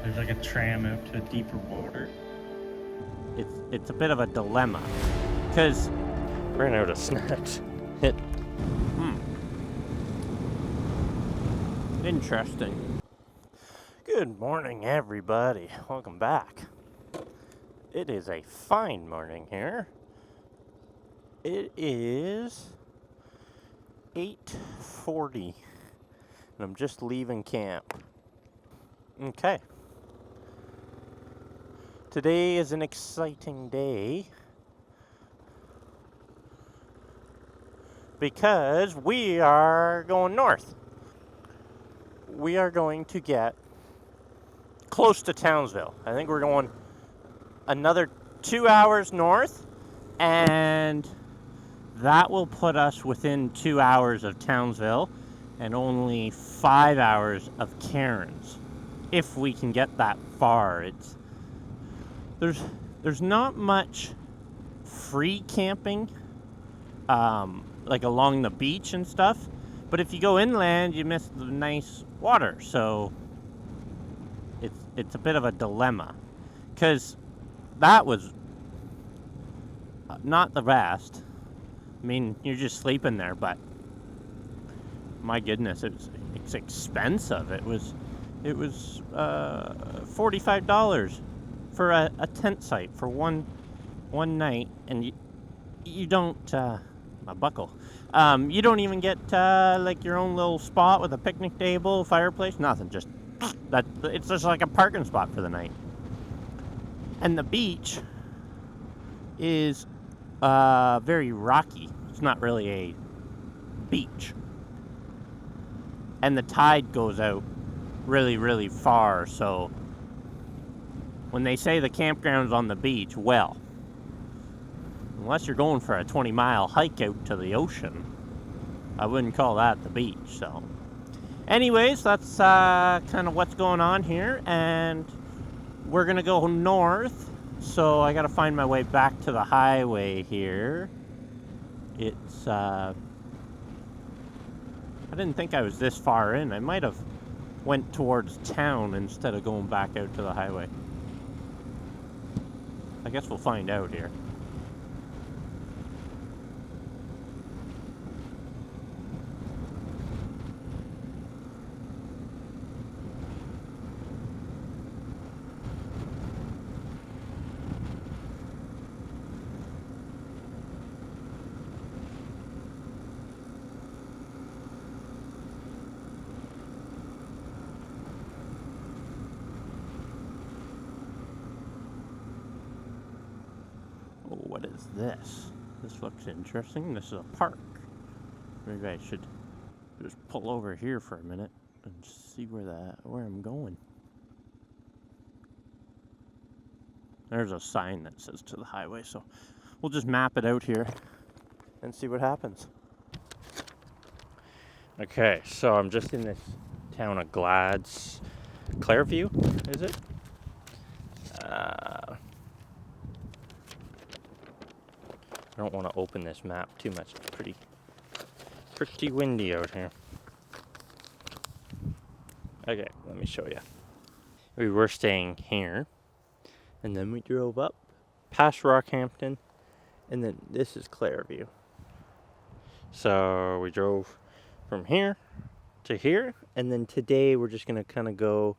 There's like a tram out to deeper water. It's a bit of a dilemma, because Ran out of snacks. Hit. Interesting. Good morning, everybody. Welcome back. It is a fine morning here. It is 8:40, and I'm just leaving camp. Okay. Today is an exciting day because we are going north. We are going to get close to Townsville. I think we're going another 2 hours north, and that will put us within 2 hours of Townsville and only 5 hours of Cairns, if we can get that far. There's not much free camping, like along the beach and stuff. But if you go inland, you miss the nice water. So it's a bit of a dilemma, because that was not the best. I mean, you're just sleeping there, but my goodness, it's expensive. It was $45 for a tent site for one night, and you don't a buckle. You don't even get like your own little spot with a picnic table, fireplace, nothing. Just that. It's just like a parking spot for the night. And the beach is very rocky. It's not really a beach. And the tide goes out really, really far. So when they say the campground's on the beach, well, unless you're going for a 20-mile hike out to the ocean, I wouldn't call that the beach. So anyways, that's kind of what's going on here, and we're gonna go north. So I gotta find my way back to the highway here. It's I didn't think I was this far in. I might have went towards town instead of going back out to the highway. I guess we'll find out here. What is this? This looks interesting. This is a park. Maybe I should just pull over here for a minute and see where I'm going. There's a sign that says to the highway, so we'll just map it out here and see what happens. Okay, so I'm just in this town of Glads, Clairview, is it? I don't want to open this map too much. It's pretty windy out here. Okay, let me show you. We were staying here, and then we drove up past Rockhampton, and then this is Clairview. So we drove from here to here, and then today we're just gonna kind of go.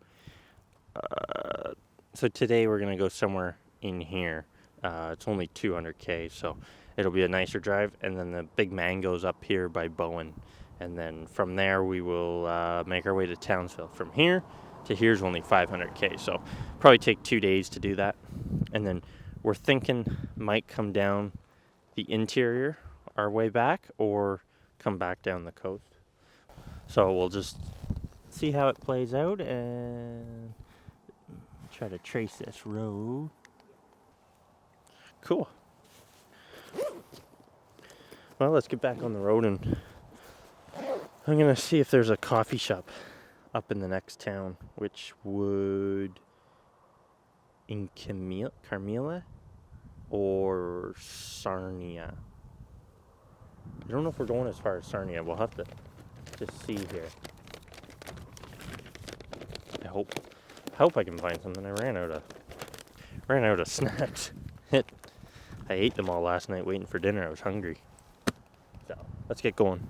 So today we're gonna go somewhere in here. It's only 200k, so it'll be a nicer drive. And then the Big Mango's up here by Bowen, and then from there we will make our way to Townsville. From here to here's only 500k, so probably take 2 days to do that. And then we're thinking might come down the interior our way back, or come back down the coast. So we'll just see how it plays out and try to trace this road. Cool. Well, let's get back on the road, and I'm gonna see if there's a coffee shop up in the next town, which would in Carmilla or Sarnia. I don't know if we're going as far as Sarnia. We'll have to just see here. I hope hope I can find something. I ran out of snacks. I ate them all last night waiting for dinner. I was hungry. So let's get going.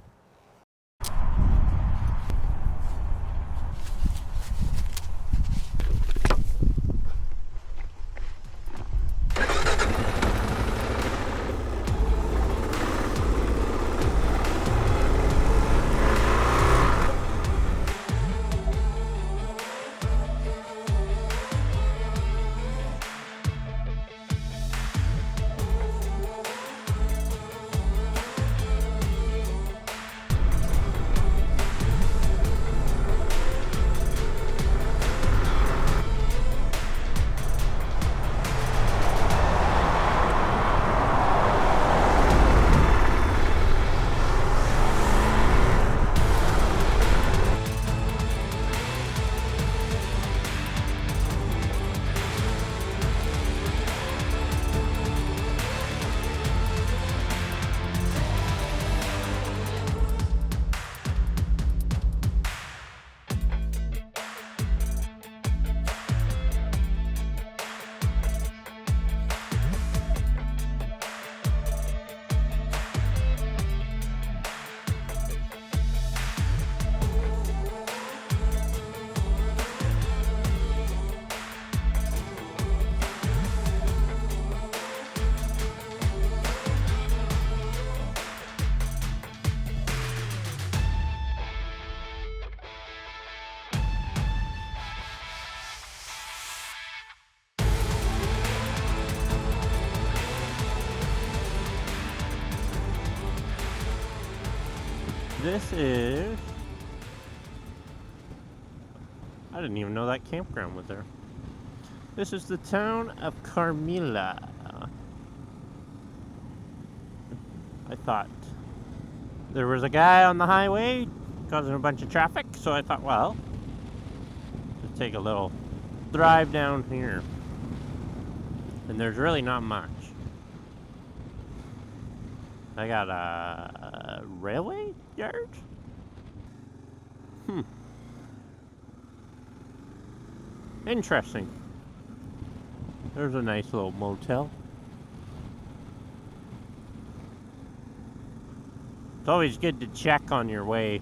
This is... I didn't even know that campground was there. This is the town of Carmilla. I thought there was a guy on the highway causing a bunch of traffic, so I thought, well, let's take a little drive down here. And there's really not much. I got a railway yard? Interesting. There's a nice little motel. It's always good to check on your way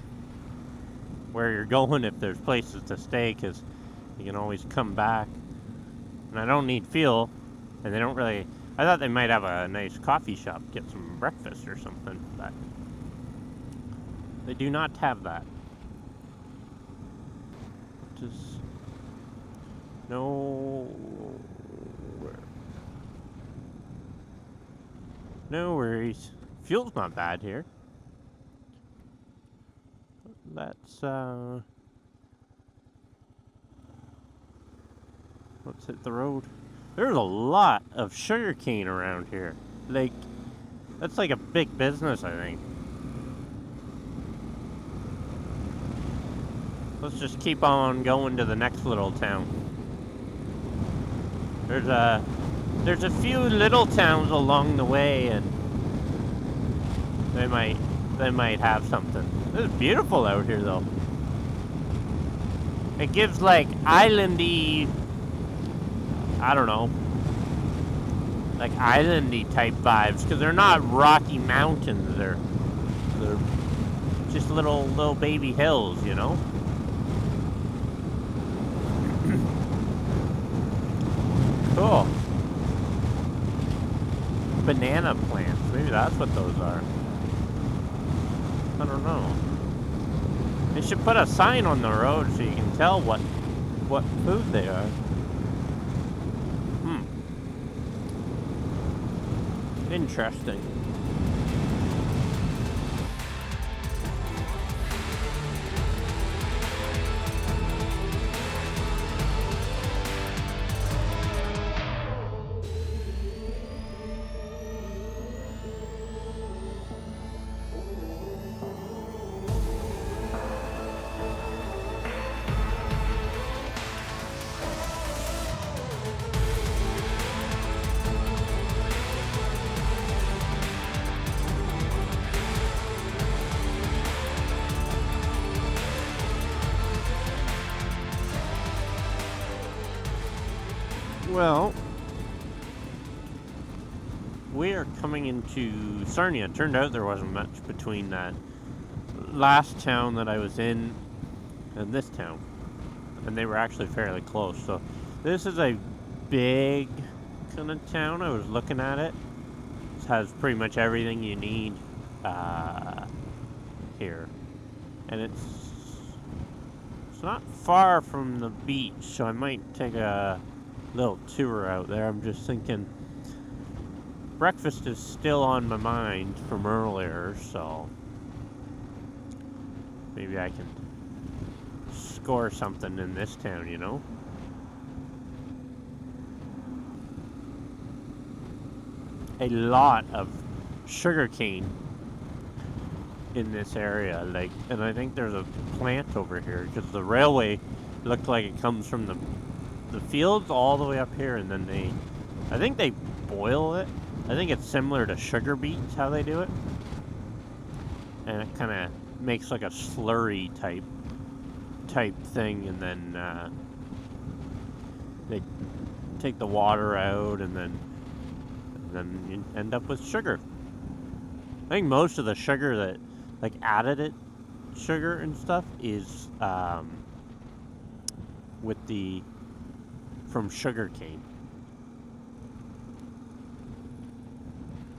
where you're going if there's places to stay, because you can always come back. And I don't need fuel, and they don't really... I thought they might have a nice coffee shop, get some breakfast or something, but they do not have that. Just no worries. Fuel's not bad here. Let's hit the road. There's a lot of sugarcane around here. Like, that's like a big business, I think. Let's just keep on going to the next little town. There's a few little towns along the way, and they might have something. This is beautiful out here, though. It gives like islandy, I don't know, like islandy type vibes, because they're not rocky mountains. They're just little baby hills, you know. Cool. Banana plants. Maybe that's what those are. I don't know. They should put a sign on the road so you can tell what food they are. Interesting. Well, we are coming into Sarnia. It turned out there wasn't much between that last town that I was in and this town. And they were actually fairly close. So this is a big kind of town. I was looking at it. It has pretty much everything you need here. And it's not far from the beach, so I might take a little tour out there. I'm just thinking breakfast is still on my mind from earlier, so maybe I can score something in this town, you know? A lot of sugarcane in this area, and I think there's a plant over here because the railway looked like it comes from the fields all the way up here, and then I think they boil it. I think it's similar to sugar beets how they do it, and it kind of makes like a slurry type thing, and then they take the water out, and then you end up with sugar. I think most of the sugar that added sugar and stuff is from sugar cane.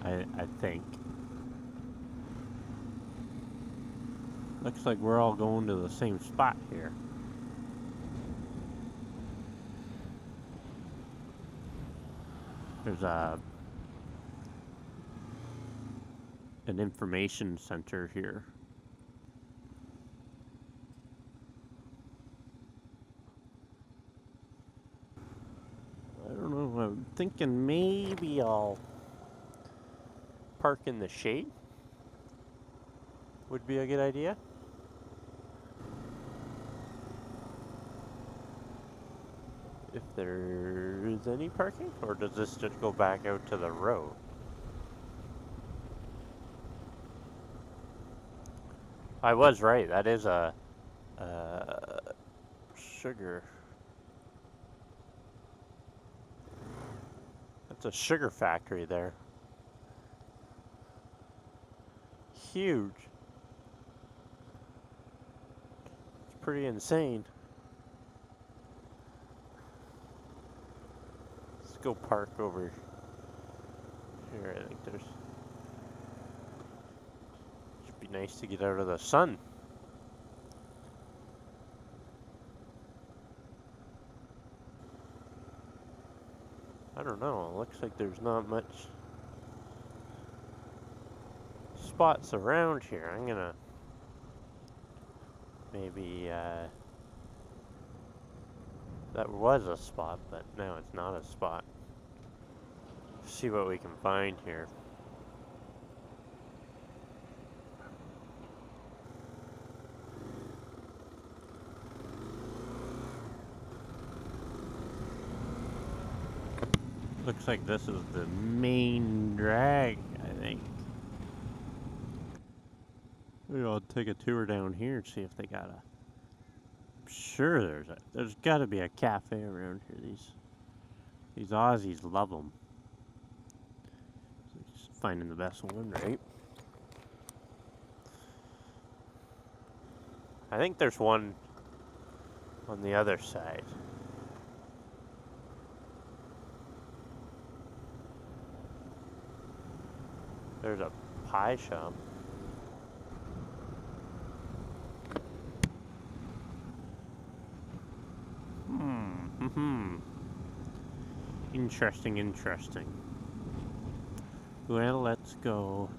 I think. Looks like we're all going to the same spot here. There's an information center here. I don't know, I'm thinking maybe I'll park in the shade. Would be a good idea. If there is any parking, or does this just go back out to the road? I was right, that is a sugar. That's a sugar factory there. Huge. It's pretty insane. Let's go park over here. I think there's... Should be nice to get out of the sun. I don't know, it looks like there's not much spots around here. I'm gonna maybe that was a spot, but now it's not a spot. See what we can find here. Looks like this is the main drag, I think. Maybe I'll take a tour down here and see if they got a... I'm sure there's got to be a cafe around here. These Aussies love them. Just finding the best one, right? I think there's one on the other side. There's a pie shop. Interesting. Well, let's go.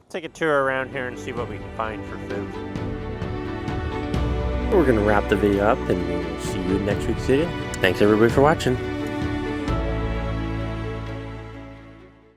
Take a tour around here and see what we can find for food. We're going to wrap the video up and see you in next week's video. Thanks everybody for watching.